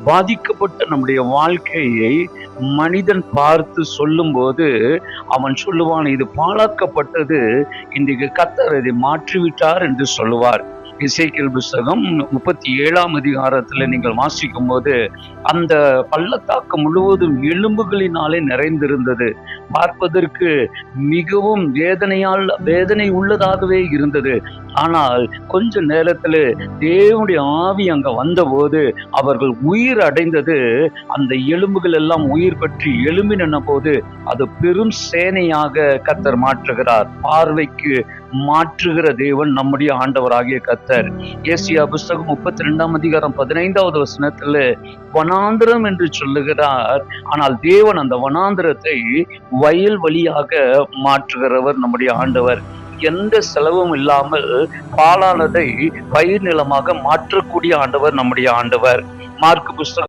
பாதிக்கப்பட்ட நம்முடைய வாழ்க்கையை மனிதன் பார்த்து சொல்லும்போது அவன் சொல்லுவான், இது பாழாக்கப்பட்டது, இன்றைக்கு கர்த்தர் இதை மாற்றிவிட்டார் என்று சொல்லுவார். எசேக்கியேல் புஸ்தகம் 37ஆம் அதிகாரத்தில் நீங்கள் வாசிக்கும் போது அந்த பள்ளத்தாக்கு முழுவதும் எலும்புகளினாலே நிறைந்திருந்தது. பார்ப்பதற்கு மிகவும் வேதனை உள்ளதாகவே இருந்தது. ஆனால் கொஞ்ச நேரத்தில் தேவனுடைய ஆவி அங்க வந்தபோது அவர்கள் உயிர் அடைந்தது. அந்த எலும்புகள் எல்லாம் உயிர் பற்றி எழும்பின போது அது பெரும் சேனையாக கர்த்தர் மாற்றுகிறார். பார்வைக்கு மாற்றுகிற தேவன் நம்முடைய ஆண்டவராகிய கர்த்தர். ஏசியா புஸ்தகம் 32ஆம் அதிகாரம் 15வது வசனத்துல வனாந்திரம் என்று சொல்லுகிறார். ஆனால் தேவன் அந்த வனாந்திரத்தை வயல் வழியாக மாற்றுகிறவர் நம்முடைய ஆண்டவர். எந்த செலவும் இல்லாமல் பாலானதை பயிர் நிலமாக மாற்றக்கூடிய ஆண்டவர் நம்முடைய ஆண்டவர். மார்க்கு புஸ்தகம்